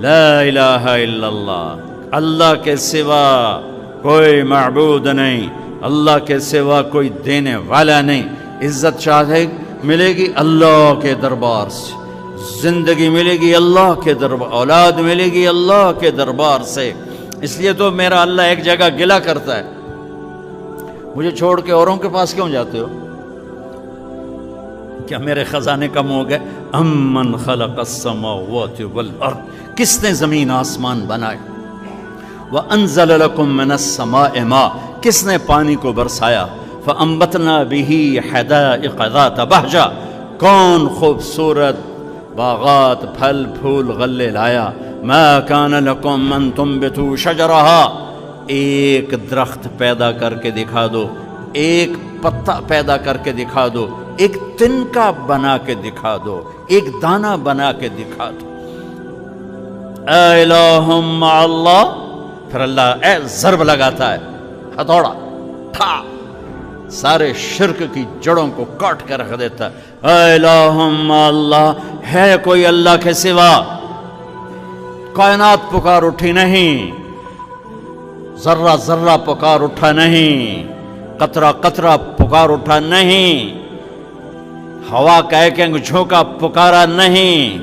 لا الہ الا اللہ، اللہ کے سوا کوئی معبود نہیں، اللہ کے سوا کوئی دینے والا نہیں۔ عزت چاہے ملے گی اللہ کے دربار سے، زندگی ملے گی اللہ کے دربار، اولاد ملے گی اللہ کے دربار سے۔ اس لیے تو میرا اللہ ایک جگہ گلہ کرتا ہے، مجھے چھوڑ کے اوروں کے پاس کیوں جاتے ہو؟ کیا میرے خزانے کم ہو گئے؟ امن خلق السماوات والارض، کس نے زمین آسمان بنائے؟ وانزل لکم من السماء ماء، کس نے پانی کو برسایا؟ فانبتنا به حدائق ذات بہجہ، کون خوبصورت باغات پھل پھول غلے لایا؟ ما کان لکم ان تنبتوا شجرها، ایک درخت پیدا کر کے دکھا دو، ایک پتا پیدا کر کے دکھا دو، ایک تنکا بنا کے دکھا دو، ایک دانہ بنا کے دکھا دو۔ اے الہ مع اللہ، پھر اللہ اے ضرب لگاتا ہے، ہتھوڑا ٹھا، سارے شرک کی جڑوں کو کاٹ کے رکھ دیتا ہے۔ اے الہ مع اللہ، ہے کوئی اللہ کے سوا؟ کائنات پکار اٹھی نہیں، ذرہ ذرہ پکار اٹھا نہیں، قطرہ قطرہ پکار اٹھا نہیں، ہوا کا ایک ایک جھونکا پکارا نہیں،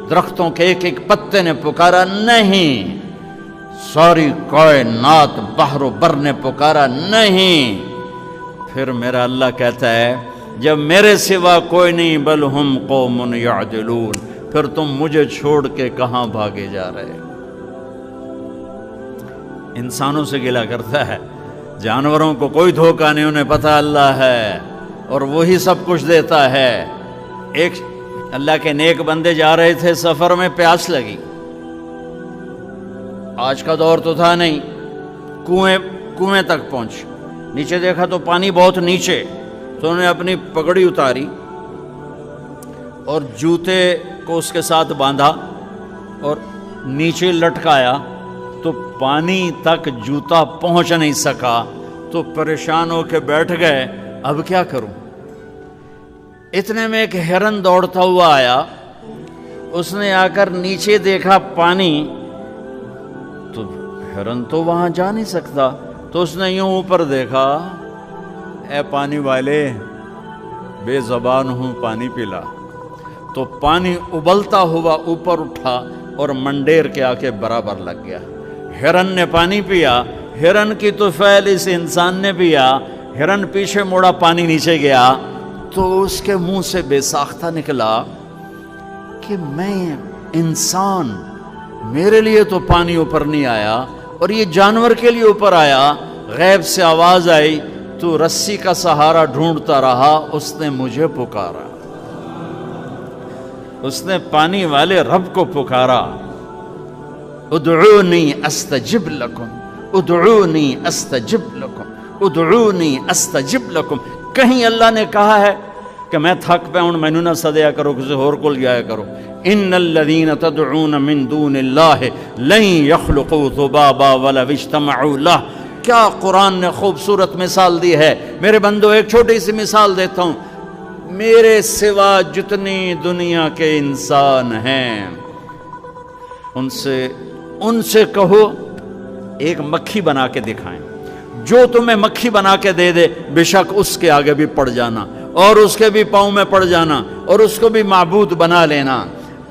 درختوں کے ایک ایک پتے نے پکارا نہیں، ساری کائنات بحر و بر نے پکارا نہیں۔ پھر میرا اللہ کہتا ہے جب میرے سوا کوئی نہیں، بل ہم قوم یعدلون، پھر تم مجھے چھوڑ کے کہاں بھاگے جا رہے؟ انسانوں سے گلہ کرتا ہے، جانوروں کو کوئی دھوکہ نہیں، انہیں پتہ اللہ ہے اور وہی سب کچھ دیتا ہے۔ ایک اللہ کے نیک بندے جا رہے تھے سفر میں، پیاس لگی، آج کا دور تو تھا نہیں، کنویں تک پہنچ، نیچے دیکھا تو پانی بہت نیچے، تو انہوں نے اپنی پگڑی اتاری اور جوتے کو اس کے ساتھ باندھا اور نیچے لٹکایا، تو پانی تک جوتا پہنچ نہیں سکا، تو پریشان ہو کے بیٹھ گئے، اب کیا کروں؟ اتنے میں ایک ہرن دوڑتا ہوا آیا، اس نے آ کر نیچے دیکھا پانی، تو ہرن تو وہاں جا نہیں سکتا، تو اس نے یوں اوپر دیکھا، اے پانی والے بے زبان ہوں پانی پلا، تو پانی ابلتا ہوا اوپر اٹھا اور منڈیر کے آ کے برابر لگ گیا۔ ہرن نے پانی پیا، ہرن کی تو فعل اس انسان نے پیا، ہرن پیچھے موڑا، پانی نیچے گیا، تو اس کے منہ سے بے ساختہ نکلا کہ میں انسان، میرے لیے تو پانی اوپر نہیں آیا اور یہ جانور کے لیے اوپر آیا۔ غیب سے آواز آئی، تو رسی کا سہارا ڈھونڈتا رہا، اس نے مجھے پکارا، اس نے پانی والے رب کو پکارا۔ ادعونی استجب لکم، ادعونی استجب لکم، ادعونی استجب لکم۔ کہیں اللہ نے کہا ہے کہ میں تھک پہ ہوں مینوں نہ سدیا کرو، کسی اور کو جایا کرو؟ ان الذین تدعون من دون اللہ لن یخلقوا ذبابا ولو اجتمعوا لہ۔ کیا قرآن نے خوبصورت مثال دی ہے۔ میرے بندو ایک چھوٹی سی مثال دیتا ہوں، میرے سوا جتنی دنیا کے انسان ہیں ان سے کہو ایک مکھی بنا کے دکھائیں، جو تمہیں مکھی بنا کے دے دے بے شک اس کے آگے بھی پڑ جانا اور اس کے بھی پاؤں میں پڑ جانا اور اس کو بھی معبود بنا لینا۔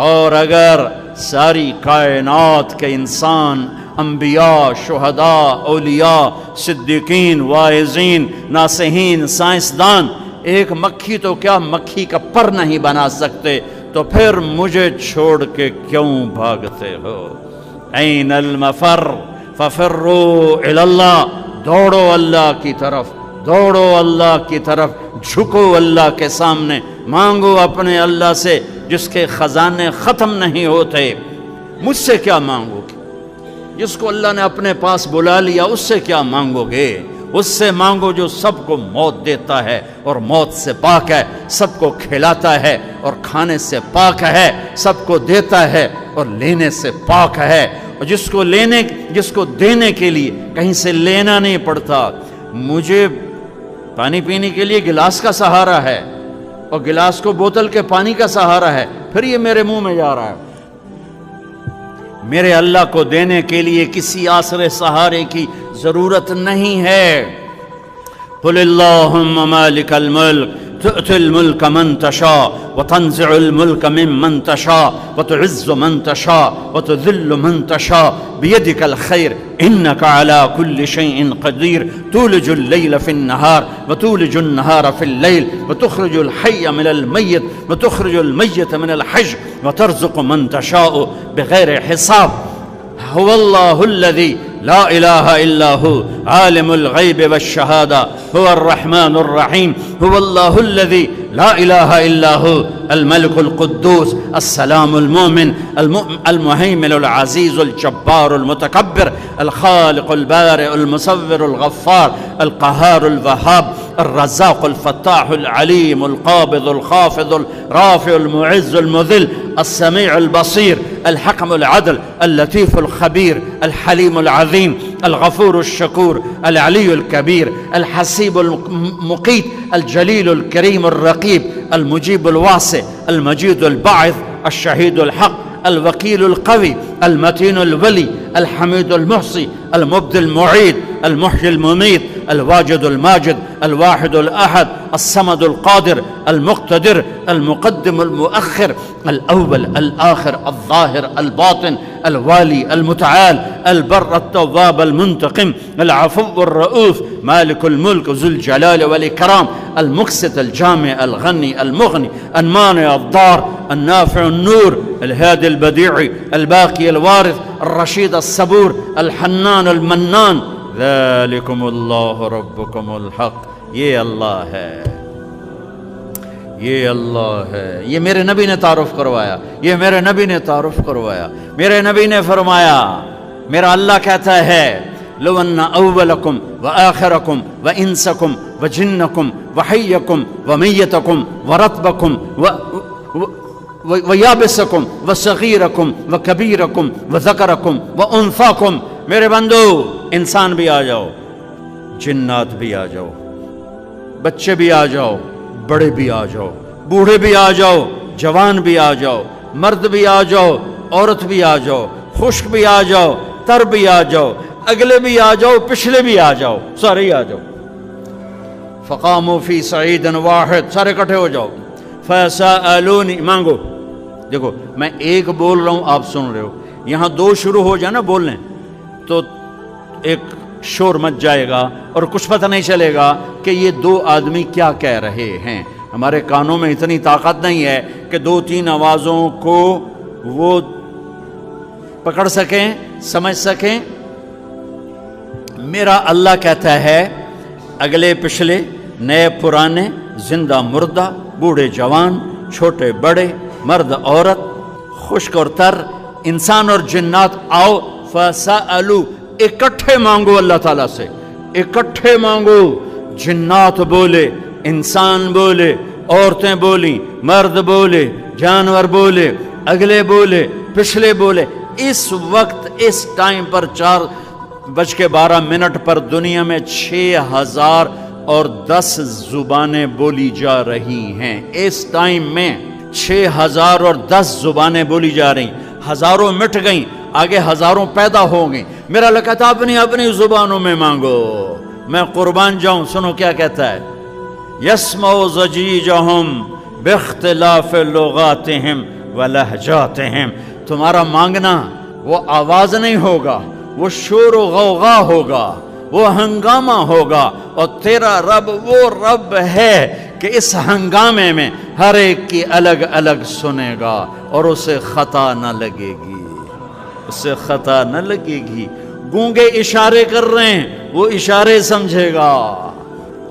اور اگر ساری کائنات کے انسان، انبیاء، شہداء، اولیاء، صدیقین، واعظین، ناصحین، سائنسدان ایک مکھی تو کیا مکھی کا پر نہیں بنا سکتے، تو پھر مجھے چھوڑ کے کیوں بھاگتے ہو؟ این المفر ففروا الی اللہ، دوڑو اللہ کی طرف، دوڑو اللہ کی طرف، جھکو اللہ کے سامنے، مانگو اپنے اللہ سے جس کے خزانے ختم نہیں ہوتے۔ مجھ سے کیا مانگو گے؟ جس کو اللہ نے اپنے پاس بلا لیا اس سے کیا مانگو گے؟ اس سے مانگو جو سب کو موت دیتا ہے اور موت سے پاک ہے، سب کو کھلاتا ہے اور کھانے سے پاک ہے، سب کو دیتا ہے اور لینے سے پاک ہے، اور جس کو دینے کے لیے کہیں سے لینا نہیں پڑتا۔ مجھے پانی پینے کے لیے گلاس کا سہارا ہے اور گلاس کو بوتل کے پانی کا سہارا ہے، پھر یہ میرے منہ میں جا رہا ہے۔ میرے اللہ کو دینے کے لیے کسی آسرے سہارے کی ضرورت نہیں ہے۔ قل اللہم مالک الملک تؤتی الملک من تشاء وتنزع الملک ممن تشاء وتعز من تشاء وتذل من تشاء بیدک الخیر انک علی کل شیء قدیر تولج اللیل فی النہار وتولج النہار فی اللیل وتخرج الحی من المیت وتخرج المیت من الحی وترزق من تشاء بغیر حساب۔ هو الله الذي لا إله إلا هو عالم الغيب والشهادة هو الرحمن الرحيم هو الله الذي لا إله إلا هو الملك القدوس السلام المؤمن المهيمن العزيز الجبار المتكبر الخالق البارئ المصور الغفار القهار الوهاب الرزاق الفتاح العليم القابض الخافض الرافع المعز المذل السميع البصير الحكم العدل اللطيف الخبير الحليم العظيم الغفور الشكور العلي الكبير الحسيب المقيت الجليل الكريم الرقيب المجيب الواسع المجيد الباعث الشهيد الحق الوكيل القوي المتين الولي الحميد المحصي المبدي المعيد المحيي المميت الواجد الماجد الواحد الأحد الصمد القادر المقتدر المقدم المؤخر الأول الآخر الظاهر الباطن الوالي المتعال البر التواب المنتقم العفو الرؤوف مالك الملك ذو الجلال والإكرام المقسط الجامع الغني المغني المانع الضار النافع النور الهادي البديع الباقي الوارث الرشيد الصبور الحنان المنان ذلكم الله ربكم الحق۔ یہ اللہ ہے، یہ اللہ ہے، یہ میرے نبی نے تعارف کروایا، یہ میرے نبی نے تعارف کروایا۔ میرے نبی نے فرمایا، میرا اللہ کہتا ہے لو ان اولکم وآخرکم وانسکم وجنکم وحیکم ومیتکم ورطبکم ویابسکم وصغیرکم وکبیرکم وذکرکم وانثاکم، میرے بندو انسان بھی آ جاؤ، جنات بھی آ جاؤ، بچے بھی آ جاؤ، بڑے بھی آ جاؤ، بوڑھے بھی آ جاؤ، جوان بھی آ جاؤ، مرد بھی آ جاؤ، عورت بھی آ جاؤ، خشک بھی آ جاؤ، تر بھی آ جاؤ، اگلے بھی آ جاؤ، پچھلے بھی آ جاؤ، سارے ہی آ جاؤ۔ فقاموا فی صعید واحد، سارے اکٹھے ہو جاؤ۔ فسألونی، مانگو۔ دیکھو میں ایک بول رہا ہوں، آپ سن رہے ہو، یہاں دو شروع ہو جائے نا بولنے تو ایک شور مچ جائے گا اور کچھ پتہ نہیں چلے گا کہ یہ دو آدمی کیا کہہ رہے ہیں۔ ہمارے کانوں میں اتنی طاقت نہیں ہے کہ دو تین آوازوں کو وہ پکڑ سکیں، سمجھ سکیں۔ میرا اللہ کہتا ہے اگلے پچھلے، نئے پرانے، زندہ مردہ، بوڑھے جوان، چھوٹے بڑے، مرد عورت، خشک اور تر، انسان اور جنات آؤ۔ فسألو، اکٹھے مانگو اللہ تعالیٰ سے، اکٹھے مانگو۔ جنات بولے، انسان بولے، عورتیں بولیں، مرد بولے، جانور بولے، اگلے بولے، پچھلے بولے۔ اس وقت اس ٹائم پر 4:12 پر دنیا میں 6010 زبانیں بولی جا رہی ہیں۔ اس ٹائم میں 6010 زبانیں بولی جا رہی، ہزاروں مٹ گئیں، آگے ہزاروں پیدا ہوں گے۔ میرا اللہ کہتا اپنی اپنی زبانوں میں مانگو، میں قربان جاؤں۔ سنو کیا کہتا ہے، یسمع ضجیجہم باختلاف لغاتہم ولہجاتہم۔ تمہارا مانگنا وہ آواز نہیں ہوگا، وہ شور و غوغا ہوگا، وہ ہنگامہ ہوگا، اور تیرا رب وہ رب ہے کہ اس ہنگامے میں ہر ایک کی الگ الگ سنے گا اور اسے خطا نہ لگے گی، اسے خطا نہ لگے گی۔ گونگے اشارے کر رہے ہیں، وہ اشارے سمجھے گا۔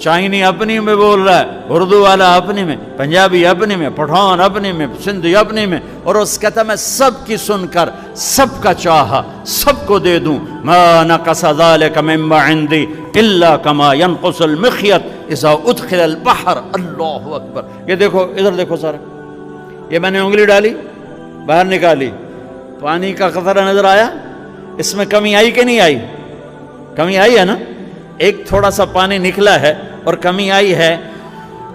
چائنی اپنی میں بول رہا ہے، اردو والا اپنی میں، پنجابی اپنی میں، پٹھان اپنی میں، سندھی اپنی میں، اور اس کہتا میں سب کی سن کر سب کا چاہا سب کو دے دوں۔ ما نقص ذلك مما عندي الا كما ينقص المخيط اذا ادخل البحر۔ اللہ اکبر۔ یہ دیکھو، ادھر دیکھو سارا، یہ میں نے انگلی ڈالی، باہر نکالی، پانی کا قطرہ نظر آیا، اس میں کمی آئی کہ نہیں آئی؟ کمی آئی ہے نا، ایک تھوڑا سا پانی نکلا ہے اور کمی آئی ہے۔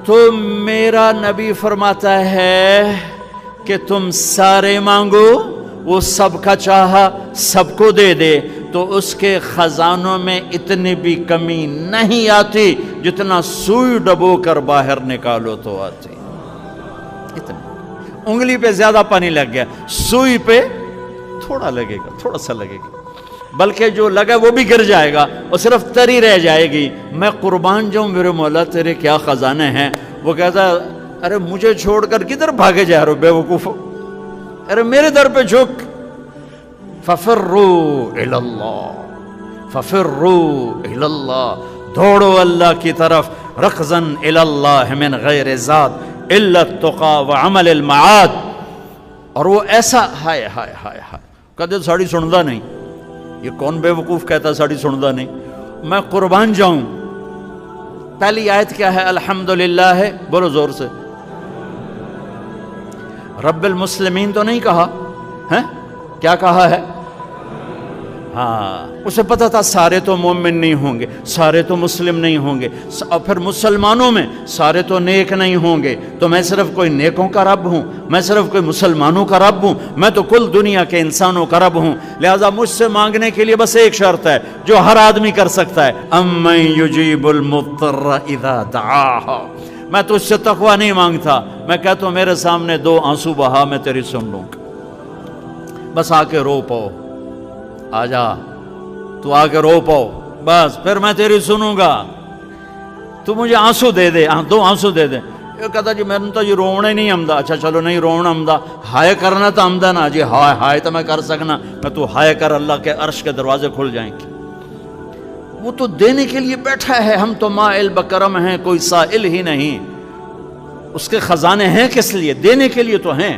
تو میرا نبی فرماتا ہے کہ تم سارے مانگو، وہ سب کا چاہا سب کو دے دے تو اس کے خزانوں میں اتنی بھی کمی نہیں آتی جتنا سوئی ڈبو کر باہر نکالو تو آتی. اتنا انگلی پہ زیادہ پانی لگ گیا، سوئی پہ تھوڑا لگے گا، تھوڑا سا لگے گا، بلکہ جو لگا وہ بھی گر جائے گا اور صرف تری رہ جائے گی. میں قربان جاؤں میرے مولا تیرے کیا خزانے ہیں. وہ کہتا ارے مجھے چھوڑ کر کدھر بھاگے جا رہے ہو بے وقوف، ارے میرے در پہ جھک. ففروا الی اللہ، ففروا الی اللہ، دوڑو اللہ کی طرف. رکضا الی اللہ من غیر ذات الا التقى وعمل المعاد. اور وہ ایسا ہائے ہائے ہائے ہائے کدے ساڑی سندا نہیں. یہ کون بے وقوف کہتا ساڑی سندا نہیں. میں قربان جاؤں. پہلی آیت کیا ہے؟ الحمدللہ ہے، بولو زور سے. رب المسلمین تو نہیں کہا ہے، کیا کہا ہے؟ ہاں، اسے پتا تھا سارے تو مومن نہیں ہوں گے، سارے تو مسلم نہیں ہوں گے، اور پھر مسلمانوں میں سارے تو نیک نہیں ہوں گے. تو میں صرف کوئی نیکوں کا رب ہوں، میں صرف کوئی مسلمانوں کا رب ہوں، میں تو کل دنیا کے انسانوں کا رب ہوں. لہذا مجھ سے مانگنے کے لیے بس ایک شرط ہے جو ہر آدمی کر سکتا ہے، امن یجیب المضطر اذا دعاہ. میں تجھ سے تقوی نہیں مانگتا، میں کہتا ہوں میرے سامنے 2 آنسو بہا، میں تیری سن لوں گا. بس آ کے رو پاؤ، آ جا تو آ کے رو پاؤ، بس پھر میں تیری سنوں گا. تو مجھے آنسو دے دے، 2 آنسو دے دے. یہ کہتا جی میں نے تو یہ رونا ہی نہیں آمدہ. اچھا چلو نہیں رونا آمدہ، ہائے کرنا تو آمدہ نا جی. ہائے ہائے تو میں کر سکنا. میں تو ہائے کر، اللہ کے عرش کے دروازے کھل جائیں گے. وہ تو دینے کے لیے بیٹھا ہے. ہم تو مائل بکرم ہیں، کوئی سائل ہی نہیں. اس کے خزانے ہیں کس لیے؟ دینے کے لیے تو ہیں.